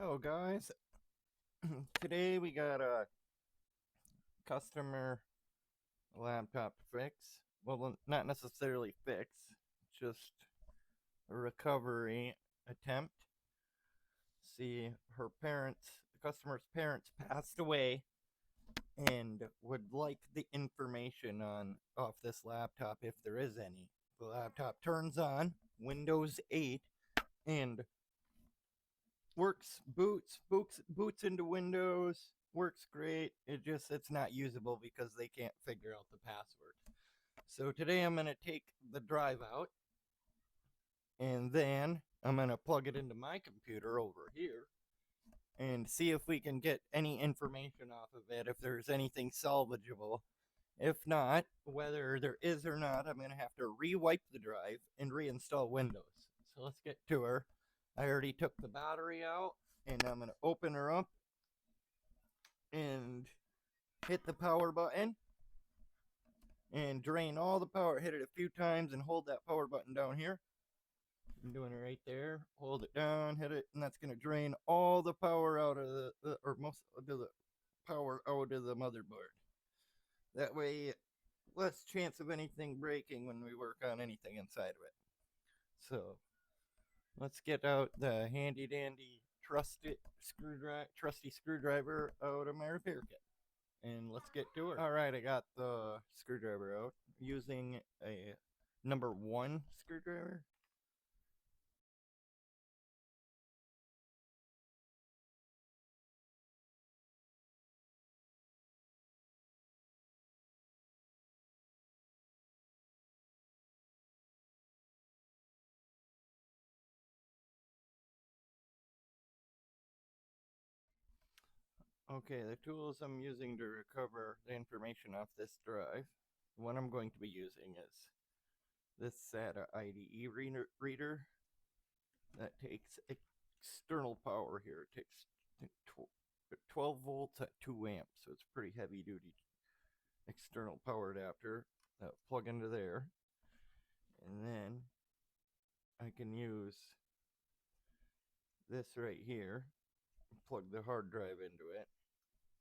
Hello guys, today we got a customer laptop fix. Well, not necessarily fix, just a recovery attempt. See, the customer's parents passed away and would like the information on off this laptop if there is any. The laptop turns on Windows 8 and boots into Windows, works great. It's not usable because they can't figure out the password. So today I'm gonna take the drive out and then I'm gonna plug it into my computer over here and see if we can get any information off of it, if there's anything salvageable. If not, whether there is or not, I'm gonna have to re-wipe the drive and reinstall Windows. So let's get to her. I already took the battery out and I'm gonna open her up and hit the power button and drain all the power. Hit it a few times and hold that power button down here. I'm doing it right there. Hold it down, hit it, and that's going to drain all the power out of or most of the power out of the motherboard. That way, less chance of anything breaking when we work on anything inside of it. So, let's get out the handy dandy trusty screwdriver out of my repair kit. And let's get to it. All right, I got the screwdriver out using a number 1 screwdriver. Okay, the tools I'm using to recover the information off this drive, what I'm going to be using is this SATA IDE reader that takes external power here. It takes 12 volts at 2 amps, so it's pretty heavy duty external power adapter. Plug into there, and then I can use this right here, plug the hard drive into it,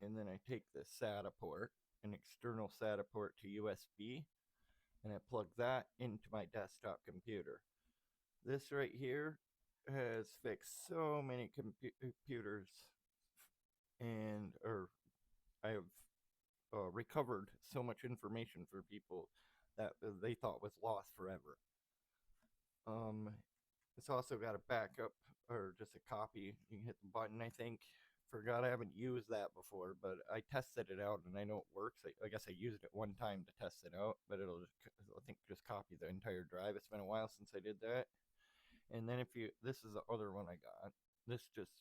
and then I take the SATA port, an external SATA port to USB, and I plug that into my desktop computer. This right here has fixed so many computers, and or I have recovered so much information for people that they thought was lost forever. Um, it's also got a backup or just a copy. You can hit the button, I think. Forgot I haven't used that before, but I tested it out and I know it works. I guess I used it one time to test it out, but it'll just, I think, just copy the entire drive. It's been a while since I did that. And then this is the other one I got. This just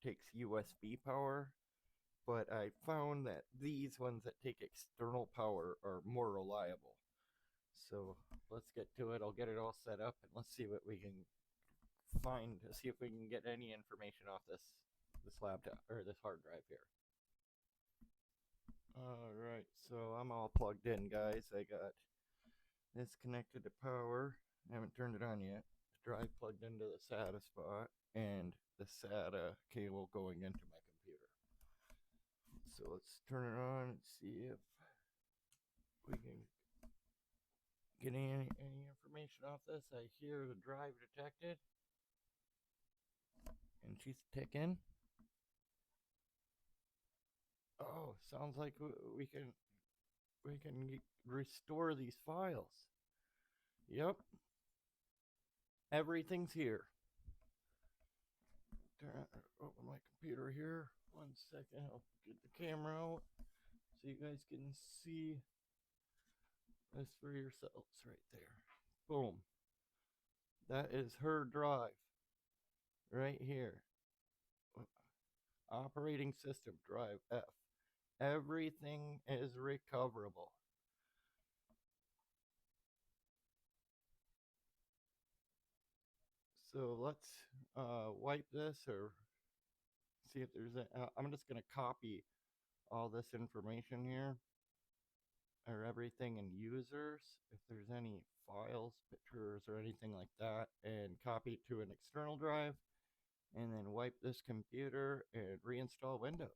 takes USB power, but I found that these ones that take external power are more reliable. So let's get to it. I'll get it all set up and let's see what we can see if we can get any information off this laptop or this hard drive here. All right, so I'm all plugged in, guys. I got this connected to power. I haven't turned it on yet. The drive plugged into the SATA spot and the SATA cable going into my computer. So let's turn it on and see if we can get any information off this. I hear the drive detected, and she's ticking. Oh, sounds like we can restore these files. Yep, everything's here. Open my computer here. 1 second, I'll get the camera out so you guys can see this for yourselves right there. Boom. That is her drive right here. Operating system drive F. Everything is recoverable. So let's wipe this or see if there's I'm just going to copy all this information here or everything in users, if there's any files, pictures, or anything like that, and copy it to an external drive and then wipe this computer and reinstall Windows.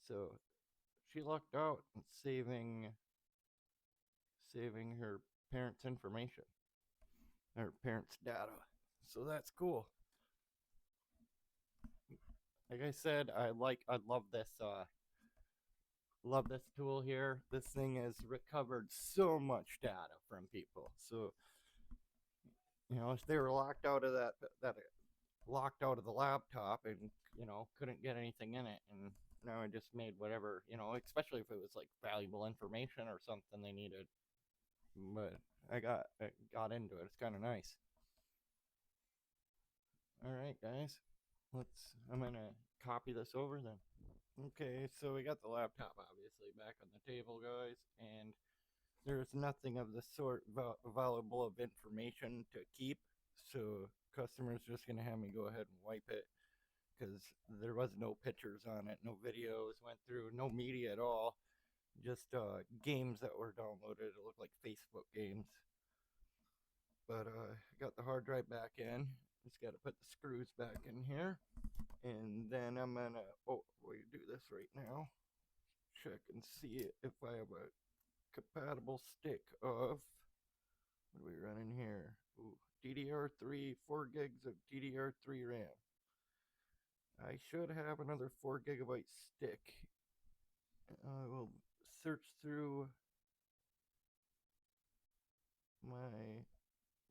So she lucked out in saving her parents' information, her parents' data. So that's cool. Like I said, I love this tool here. This thing has recovered so much data from people. So if they were locked out of locked out of the laptop and couldn't get anything in it, and now I just made whatever, especially if it was like valuable information or something they needed. But I got into it. It's kind of nice. All right, guys. I'm gonna copy this over then. Okay, so we got the laptop obviously back on the table, guys, and there's nothing of the sort valuable of information to keep. So customers just gonna have me go ahead and wipe it because there was no pictures on it, no videos went through, no media at all, just games that were downloaded. It looked like Facebook games. But got the hard drive back in. Just got to put the screws back in here. And then I'm going to, we do this right now. Check and see if I have a compatible stick of, what are we running here? Ooh, DDR3, 4 gigs of DDR3 RAM. I should have another 4 gigabyte stick. I will search through my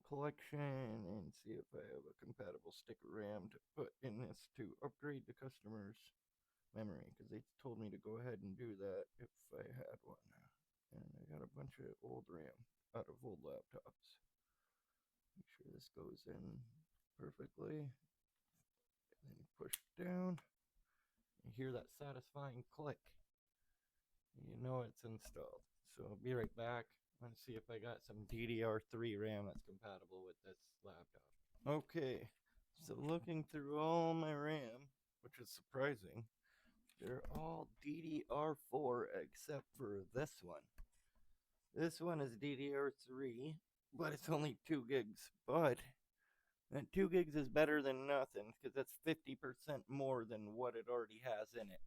collection and see if I have a compatible stick of RAM to put in this to upgrade the customer's memory, because they told me to go ahead and do that if I had one. And I got a bunch of old RAM out of old laptops. Make sure this goes in perfectly. And then push down. You hear that satisfying click. You know it's installed. So I'll be right back. Let's see if I got some DDR3 RAM that's compatible with this laptop. Okay, so looking through all my RAM, which is surprising, they're all DDR4 except for this one. This one is DDR3, but it's only 2 gigs. But that 2 gigs is better than nothing, because that's 50% more than what it already has in it.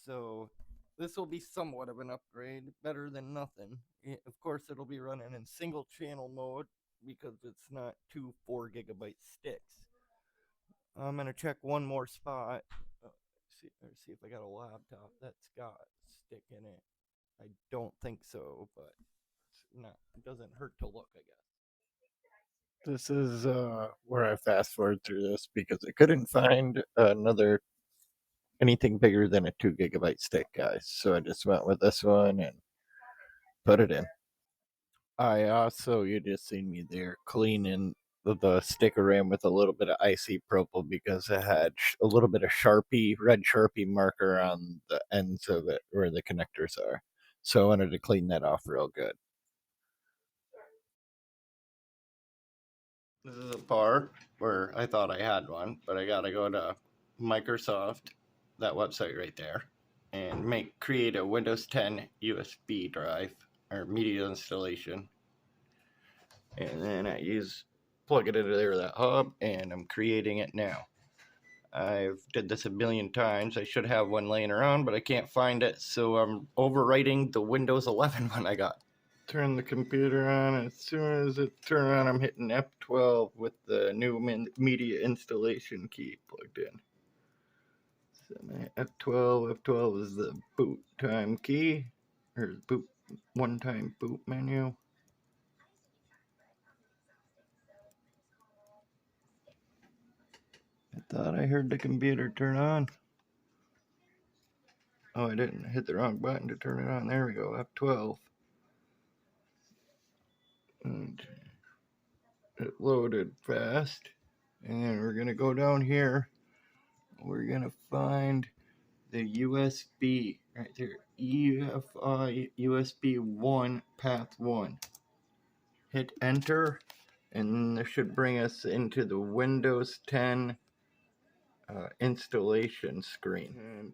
So this will be somewhat of an upgrade, better than nothing. Of course, it'll be running in single channel mode because it's not 2 4 gigabyte sticks. I'm going to check one more spot. See if I got a laptop that's got a stick in it. I don't think so, but it doesn't hurt to look, I guess. This is where I fast forward through this because I couldn't find anything bigger than a 2 gigabyte stick, guys. So I just went with this one and put it in. I also, you just seen me there cleaning the stick of RAM with a little bit of isopropyl because it had a little bit of red Sharpie marker on the ends of it where the connectors are. So I wanted to clean that off real good. This is a part where I thought I had one, but I gotta go to Microsoft, that website right there, and create a Windows 10 USB drive or media installation. And then plug it into there, that hub, and I'm creating it now. I've did this a million times. I should have one laying around, but I can't find it, so I'm overwriting the Windows 11 one I got. Turn the computer on. As soon as it turns on, I'm hitting F12 with the new media installation key plugged in. So F12 is the boot time key, or boot one-time boot menu. I thought I heard the computer turn on. Oh, I didn't hit the wrong button to turn it on. There we go, F12. And it loaded fast. And then we're going to go down here. We're going to find the USB right there. EFI USB 1 path 1. Hit enter. And this should bring us into the Windows 10 installation screen. And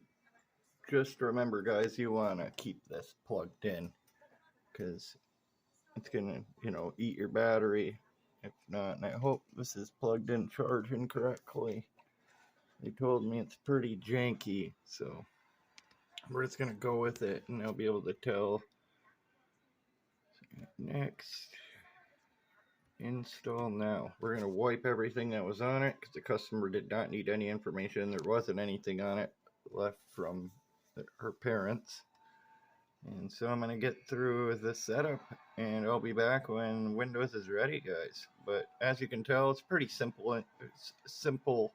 just remember, guys, you want to keep this plugged in because it's gonna, eat your battery if not. And I hope this is plugged in, charging correctly. They told me it's pretty janky, so we're just gonna go with it, and I'll be able to tell. Next, install now. We're gonna wipe everything that was on it because the customer did not need any information. There wasn't anything on it left from her parents. And so I'm gonna get through the setup, and I'll be back when Windows is ready, guys. But as you can tell, it's pretty simple. It's simple,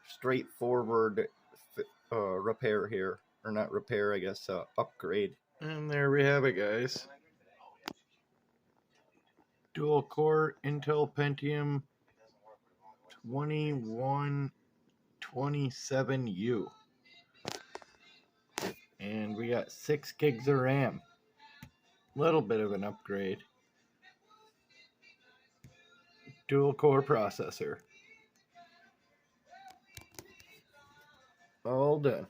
straightforward repair here, or not repair, I guess, upgrade. And there we have it, guys. Dual core Intel Pentium 2127U. And we got 6 gigs of RAM. Little bit of an upgrade. Dual core processor. All done.